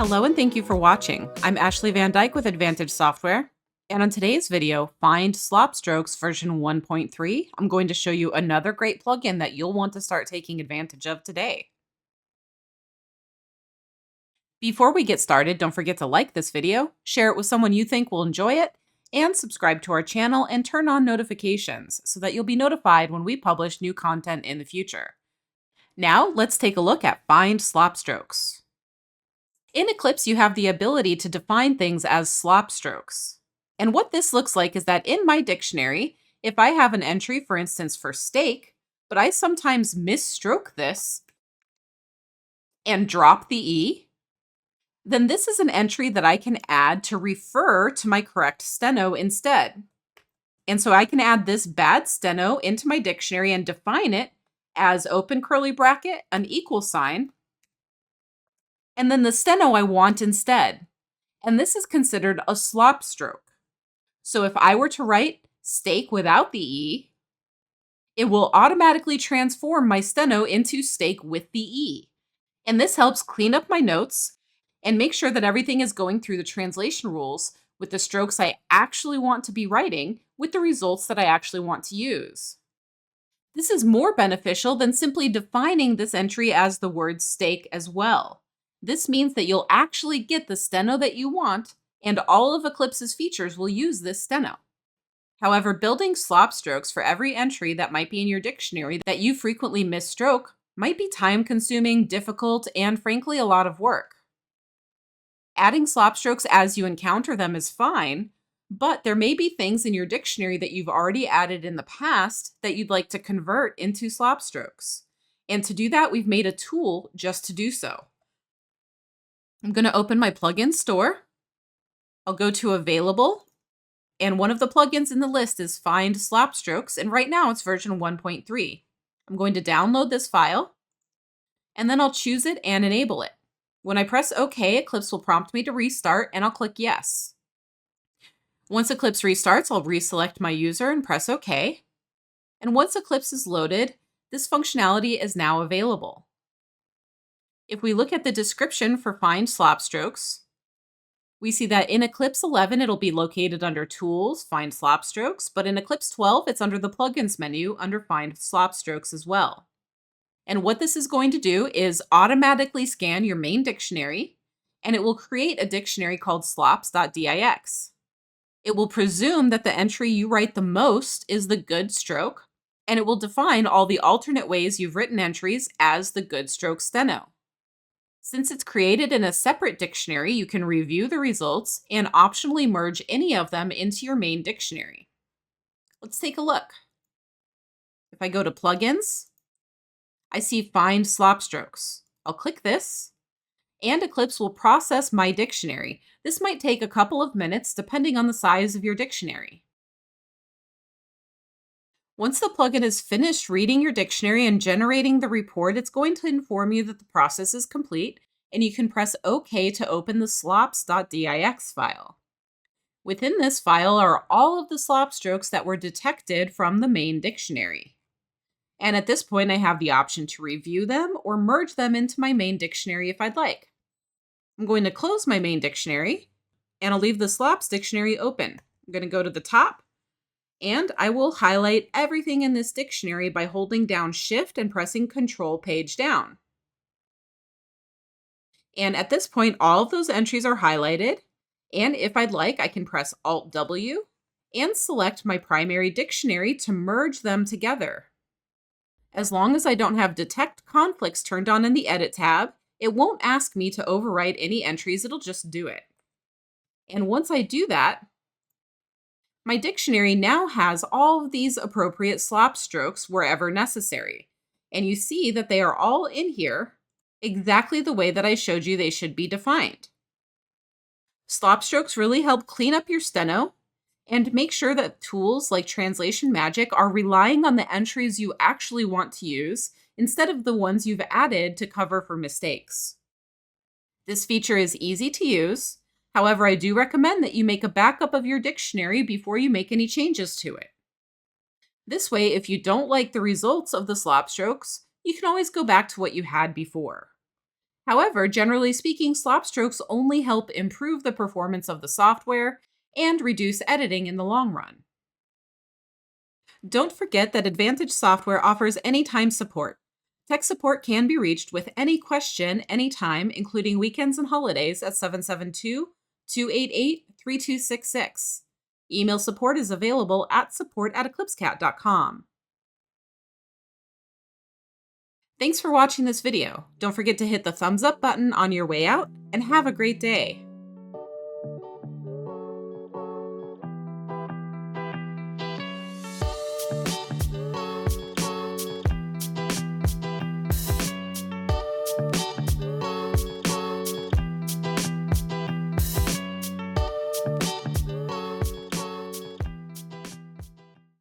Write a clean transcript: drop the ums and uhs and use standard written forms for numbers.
Hello and thank you for watching. I'm Ashley Van Dyke with Advantage Software. And on today's video, Find Slop Strokes version 1.3, I'm going to show you another great plugin that you'll want to start taking advantage of today. Before we get started, don't forget to like this video, share it with someone you think will enjoy it, and subscribe to our channel and turn on notifications so that you'll be notified when we publish new content in the future. Now, let's take a look at Find Slop Strokes. In Eclipse, you have the ability to define things as slop strokes. And what this looks like is that in my dictionary, if I have an entry, for instance, for steak, but I sometimes misstroke this and drop the E, then this is an entry that I can add to refer to my correct steno instead. And so I can add this bad steno into my dictionary and define it as open curly bracket, an equal sign, and then the steno I want instead. And this is considered a slop stroke. So if I were to write steak without the E, it will automatically transform my steno into steak with the E. And this helps clean up my notes and make sure that everything is going through the translation rules with the strokes I actually want to be writing with the results that I actually want to use. This is more beneficial than simply defining this entry as the word steak as well. This means that you'll actually get the steno that you want, and all of Eclipse's features will use this steno. However, building slop strokes for every entry that might be in your dictionary that you frequently misstroke might be time-consuming, difficult, and frankly, a lot of work. Adding slop strokes as you encounter them is fine, but there may be things in your dictionary that you've already added in the past that you'd like to convert into slop strokes. And to do that, we've made a tool just to do so. I'm going to open my plugin store. I'll go to Available, and one of the plugins in the list is Find Slop Strokes, and right now it's version 1.3. I'm going to download this file, and then I'll choose it and enable it. When I press OK, Eclipse will prompt me to restart, and I'll click Yes. Once Eclipse restarts, I'll reselect my user and press OK. And once Eclipse is loaded, this functionality is now available. If we look at the description for Find Slop Strokes, we see that in Eclipse 11, it'll be located under Tools, Find Slop Strokes, but in Eclipse 12, it's under the Plugins menu under Find Slop Strokes as well. And what this is going to do is automatically scan your main dictionary, and it will create a dictionary called slops.dix. It will presume that the entry you write the most is the good stroke, and it will define all the alternate ways you've written entries as the good stroke steno. Since it's created in a separate dictionary, you can review the results and optionally merge any of them into your main dictionary. Let's take a look. If I go to Plugins, I see Find Slop Strokes. I'll click this, and Eclipse will process my dictionary. This might take a couple of minutes depending on the size of your dictionary. Once the plugin is finished reading your dictionary and generating the report, it's going to inform you that the process is complete, and you can press OK to open the slops.dix file. Within this file are all of the slop strokes that were detected from the main dictionary. And at this point, I have the option to review them or merge them into my main dictionary if I'd like. I'm going to close my main dictionary, and I'll leave the slops dictionary open. I'm going to go to the top, and I will highlight everything in this dictionary by holding down Shift and pressing Control Page Down. And at this point, all of those entries are highlighted, and if I'd like, I can press Alt-W and select my primary dictionary to merge them together. As long as I don't have Detect Conflicts turned on in the Edit tab, it won't ask me to overwrite any entries, it'll just do it. And once I do that, my dictionary now has all of these appropriate slop strokes wherever necessary. And you see that they are all in here exactly the way that I showed you they should be defined. Slop strokes really help clean up your steno and make sure that tools like Translation Magic are relying on the entries you actually want to use instead of the ones you've added to cover for mistakes. This feature is easy to use. However, I do recommend that you make a backup of your dictionary before you make any changes to it. This way, if you don't like the results of the slop strokes, you can always go back to what you had before. However, generally speaking, slop strokes only help improve the performance of the software and reduce editing in the long run. Don't forget that Advantage Software offers anytime support. Tech support can be reached with any question anytime, including weekends and holidays at 772-288-3266. Email support is available at support@eclipsecat.com. Thanks for watching this video. Don't forget to hit the thumbs up button on your way out, and have a great day.